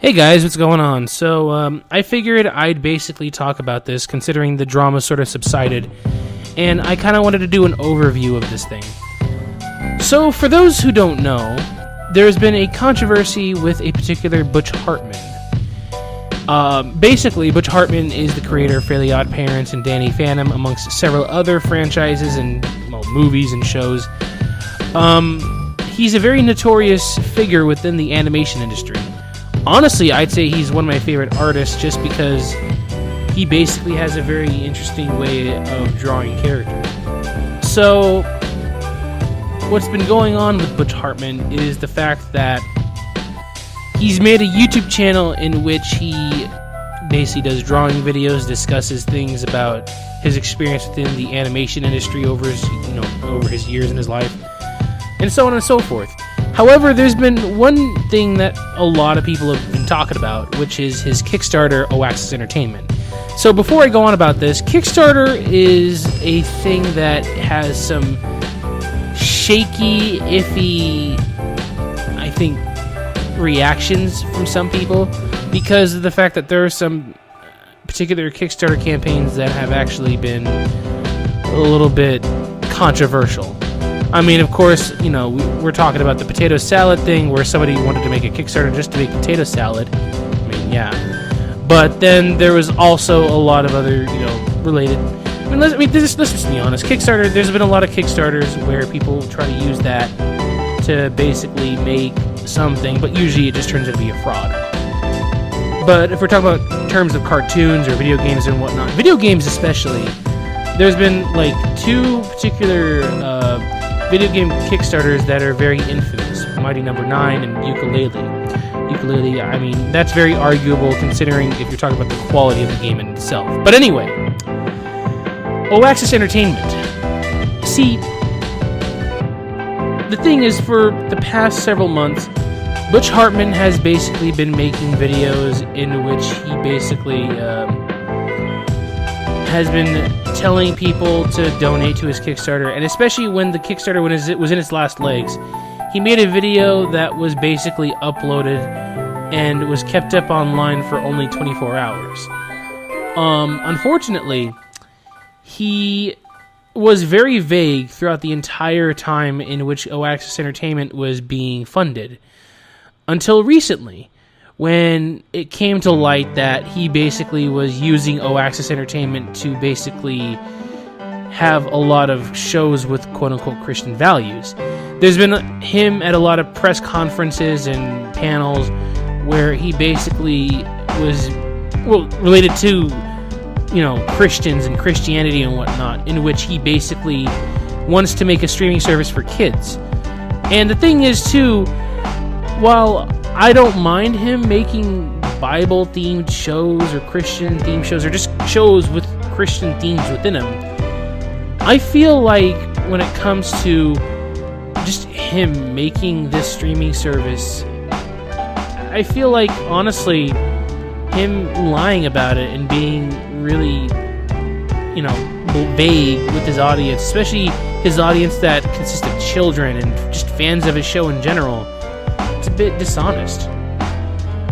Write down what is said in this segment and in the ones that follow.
Hey guys, what's going on? So, I figured I'd basically talk about this considering the drama sort of subsided, and I kind of wanted to do an overview of this thing. So, for those who don't know, there's been a controversy with a particular Butch Hartman. Basically, Butch Hartman is the creator of Fairly Odd Parents and Danny Phantom, amongst several other franchises and movies and shows. He's a very notorious figure within the animation industry. Honestly, I'd say he's one of my favorite artists just because he basically has a very interesting way of drawing characters. So, what's been going on with Butch Hartman is the fact that he's made a YouTube channel in which he basically does drawing videos, discusses things about his experience within the animation industry over his years in his life, and so on and so forth. However, there's been one thing that a lot of people have been talking about, which is his Kickstarter, Oaxis Entertainment. So before I go on about this, Kickstarter is a thing that has some shaky, iffy, I think, reactions from some people because of the fact that there are some particular Kickstarter campaigns that have actually been a little bit controversial. I mean, of course, we're talking about the potato salad thing where somebody wanted to make a Kickstarter just to make potato salad. I mean, yeah. But then there was also a lot of other, related... let's just be honest. Kickstarter, there's been a lot of Kickstarters where people try to use that to basically make something, but usually it just turns out to be a fraud. But if we're talking about terms of cartoons or video games and whatnot, video games especially, there's been, two particular... video game Kickstarters that are very infamous. Mighty Number 9 and Ukulele. Ukulele, I mean, that's very arguable considering if you're talking about the quality of the game in itself. But anyway, Oaxis Entertainment. See, the thing is, for the past several months, Butch Hartman has basically been making videos in which he basically has been telling people to donate to his Kickstarter, and especially when the Kickstarter was in its last legs, he made a video that was basically uploaded and was kept up online for only 24 hours. Unfortunately, he was very vague throughout the entire time in which Oaxis Entertainment was being funded, until recently, when it came to light that he basically was using Oaxis Entertainment to basically have a lot of shows with quote-unquote Christian values. There's been him at a lot of press conferences and panels where he basically was, related to, Christians and Christianity and whatnot, in which he basically wants to make a streaming service for kids. And the thing is, too, while I don't mind him making Bible-themed shows or Christian-themed shows or just shows with Christian themes within them, I feel like when it comes to just him making this streaming service, I feel like, honestly, him lying about it and being really, vague with his audience, especially his audience that consists of children and just fans of his show in general, it's a bit dishonest.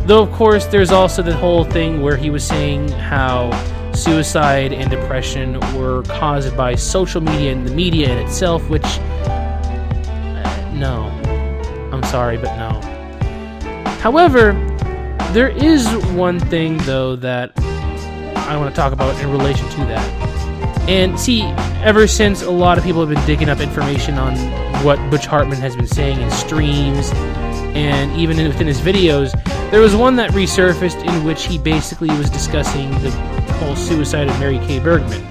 Though, of course, there's also the whole thing where he was saying how suicide and depression were caused by social media and the media in itself, which, no. I'm sorry, but no. However, there is one thing, though, that I want to talk about in relation to that. And see, ever since a lot of people have been digging up information on what Butch Hartman has been saying in streams, and even within his videos, there was one that resurfaced in which he basically was discussing the whole suicide of Mary Kay Bergman,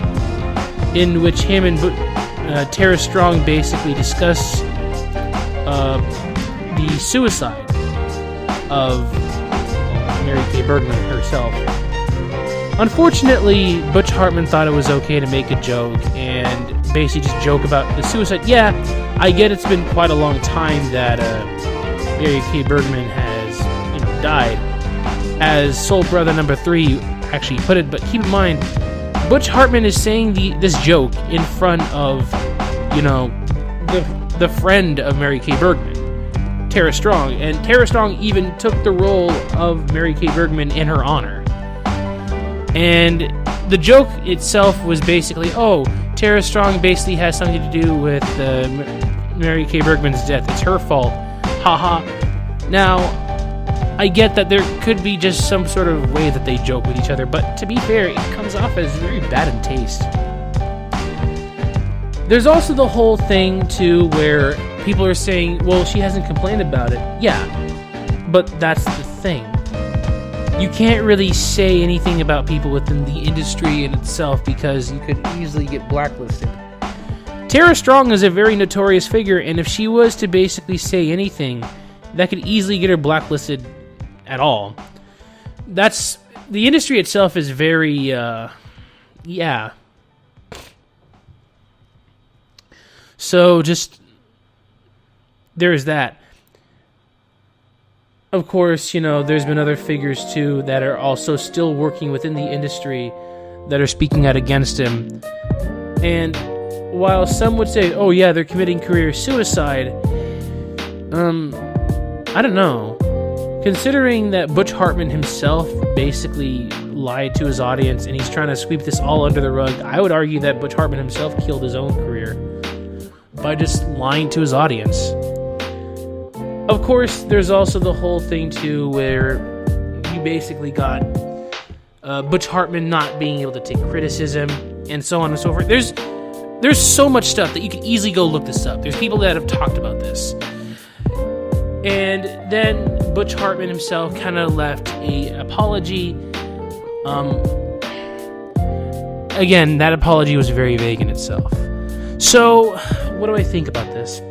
in which him and Tara Strong basically discuss the suicide of Mary Kay Bergman herself. Unfortunately, Butch Hartman thought it was okay to make a joke and basically just joke about the suicide. Yeah, I get it's been quite a long time that Mary Kay Bergman has, died, as Soul Brother number 3 actually put it. But keep in mind, Butch Hartman is saying this joke in front of, the friend of Mary Kay Bergman. Tara Strong, and Tara Strong even took the role of Mary Kay Bergman in her honor. And the joke itself was basically, oh, Tara Strong basically has something to do with Mary Kay Bergman's death. It's her fault. Haha. Now, I get that there could be just some sort of way that they joke with each other, but to be fair, it comes off as very bad in taste. There's also the whole thing, too, where people are saying, well, she hasn't complained about it. Yeah, but that's the thing. You can't really say anything about people within the industry in itself because you could easily get blacklisted. Tara Strong is a very notorious figure, and if she was to basically say anything, that could easily get her blacklisted at all. The industry itself is very, yeah. So just, there's that. Of course, there's been other figures too that are also still working within the industry that are speaking out against him. And while some would say, oh yeah, they're committing career suicide, I don't know. Considering that Butch Hartman himself basically lied to his audience and he's trying to sweep this all under the rug, I would argue that Butch Hartman himself killed his own career by just lying to his audience. Of course, there's also the whole thing too where you basically got Butch Hartman not being able to take criticism and so on and so forth. There's so much stuff that you can easily go look this up. There's people that have talked about this. And then Butch Hartman himself kind of left an apology. Again, that apology was very vague in itself. So, what do I think about this?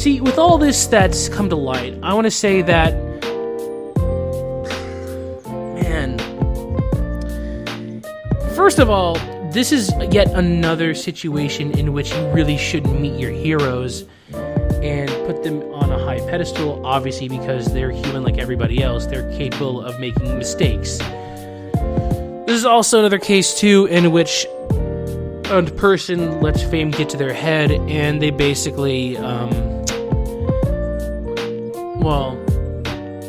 See, with all this that's come to light, I want to say that, man, first of all, this is yet another situation in which you really shouldn't meet your heroes and put them on a high pedestal, obviously because they're human like everybody else. They're capable of making mistakes. This is also another case, too, in which a person lets fame get to their head and they basically,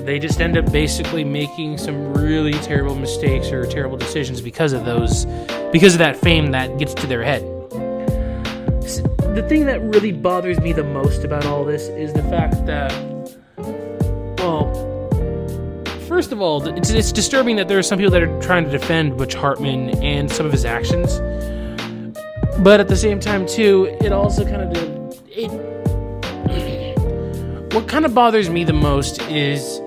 they just end up basically making some really terrible mistakes or terrible decisions because of that fame that gets to their head. The thing that really bothers me the most about all this is the fact that, first of all, it's disturbing that there are some people that are trying to defend Butch Hartman and some of his actions. But at the same time, too, it also kind of... What kind of bothers me the most is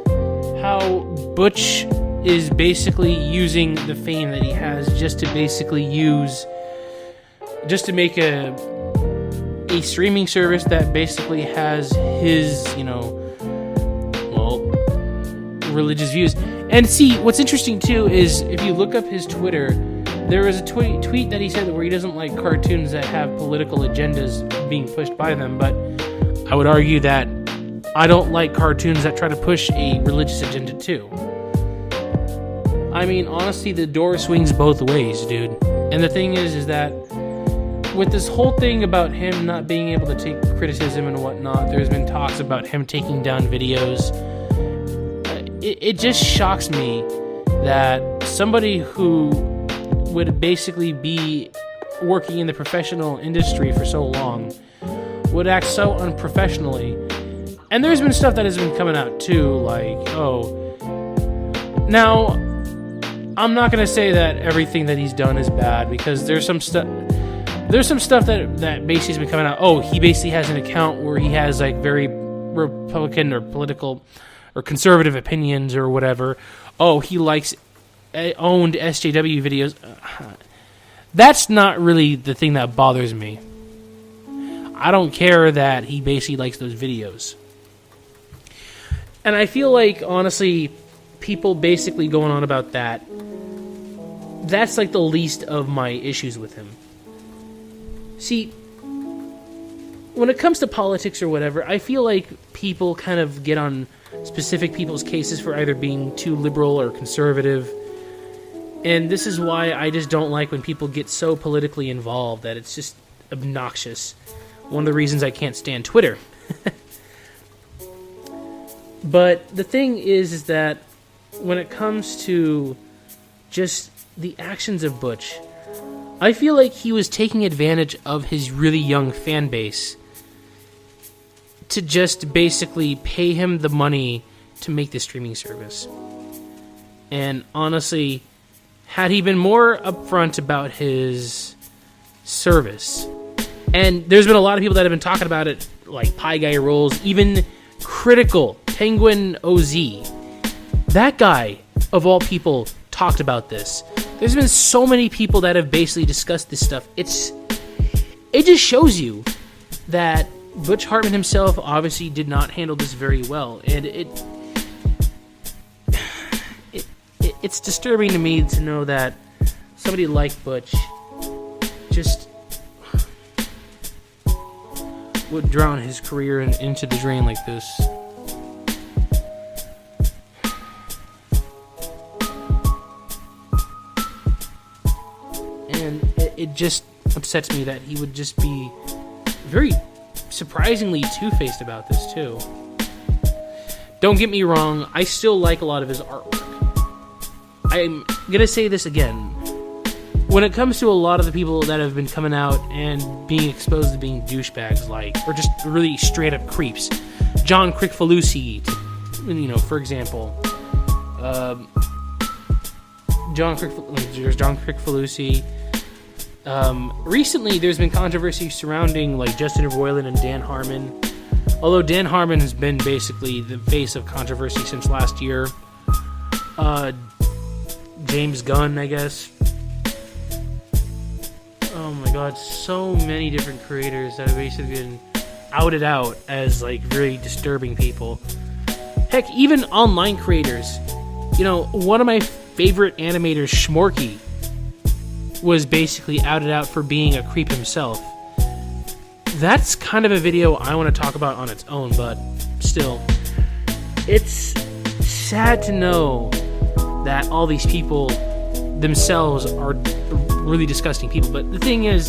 how Butch is basically using the fame that he has just to make a streaming service that basically has his, religious views. And see, what's interesting, too, is if you look up his Twitter, there was a tweet that he said where he doesn't like cartoons that have political agendas being pushed by them, but I would argue that I don't like cartoons that try to push a religious agenda, too. I mean, honestly, the door swings both ways, dude. And the thing is that with this whole thing about him not being able to take criticism and whatnot, there's been talks about him taking down videos. It just shocks me that somebody who would basically be working in the professional industry for so long would act so unprofessionally. And there's been stuff that has been coming out too, like, now, I'm not going to say that everything that he's done is bad, because there's some stuff that basically has been coming out. He basically has an account where he has like very Republican or political or conservative opinions or whatever. He likes owned SJW videos. That's not really the thing that bothers me. I don't care that he basically likes those videos. And I feel like, honestly, people basically going on about that, that's like the least of my issues with him. See, when it comes to politics or whatever, I feel like people kind of get on specific people's cases for either being too liberal or conservative. And this is why I just don't like when people get so politically involved that it's just obnoxious. One of the reasons I can't stand Twitter. But the thing is that when it comes to just the actions of Butch, I feel like he was taking advantage of his really young fan base to just basically pay him the money to make the streaming service. And honestly, had he been more upfront about his service, and there's been a lot of people that have been talking about it, like Pie Guy Rolls, even Critical, Penguin OZ. That guy, of all people, talked about this. There's been so many people that have basically discussed this stuff. It just shows you that Butch Hartman himself obviously did not handle this very well, and it's disturbing to me to know that somebody like Butch just would drown his career into the drain like this. And it just upsets me that he would just be very surprisingly two-faced about this too. Don't get me wrong, I still like a lot of his artwork. I'm gonna say this again. When it comes to a lot of the people that have been coming out and being exposed to being douchebags, or just really straight up creeps, John Crickfalusi, for example, John Crickfalusi. Recently, there's been controversy surrounding Justin Roiland and Dan Harmon. Although Dan Harmon has been basically the face of controversy since last year. James Gunn, I guess. Oh my god, so many different creators that have basically been outed out as very disturbing people. Heck, even online creators. One of my favorite animators, Schmorky, was basically outed out for being a creep himself. That's kind of a video I want to talk about on its own, but still, it's sad to know that all these people themselves are really disgusting people. But the thing is,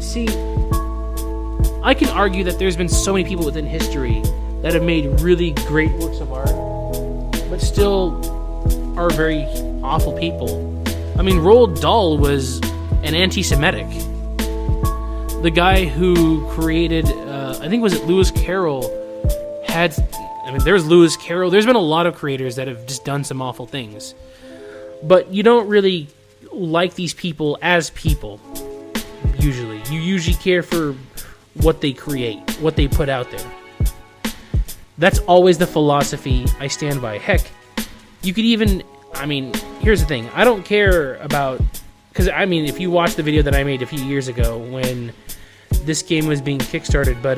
see, I can argue that there's been so many people within history that have made really great works of art, but still are very awful people. I mean, Roald Dahl was an anti-Semitic. The guy who created, I think was it Lewis Carroll, there's Lewis Carroll. There's been a lot of creators that have just done some awful things. But you don't really like these people as people, usually. You usually care for what they create, what they put out there. That's always the philosophy I stand by. Heck, you could even... here's the thing. I don't care about... Because, if you watch the video that I made a few years ago when this game was being kickstarted, but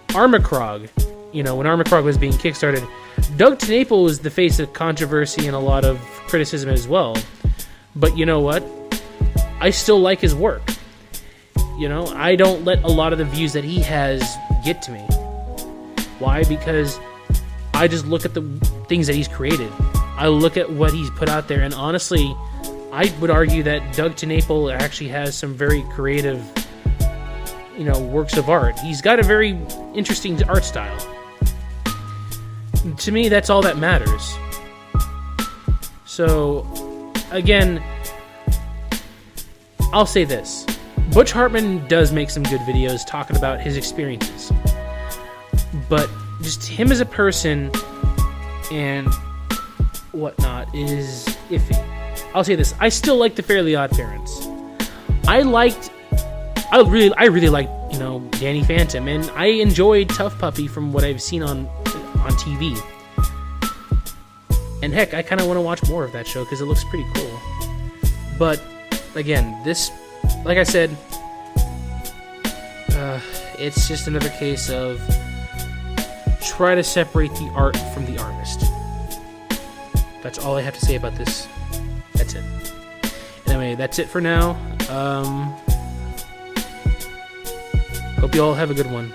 Armacrog, when Armacrog was being kickstarted, Doug TenNapel was the face of controversy and a lot of criticism as well. But you know what? I still like his work. I don't let a lot of the views that he has get to me. Why? Because I just look at the things that he's created. I look at what he's put out there, and honestly, I would argue that Doug TenNapel actually has some very creative, works of art. He's got a very interesting art style. To me, that's all that matters. So, again, I'll say this. Butch Hartman does make some good videos talking about his experiences. But just him as a person and whatnot is iffy. I'll say this. I still like the Fairly Odd Parents. I really liked, Danny Phantom, and I enjoyed Tough Puppy from what I've seen on TV. And heck, I kind of want to watch more of that show because it looks pretty cool. But again, this, like I said, it's just another case of try to separate the art from the artist. That's all I have to say about this. That's it. Anyway, that's it for now. Hope you all have a good one.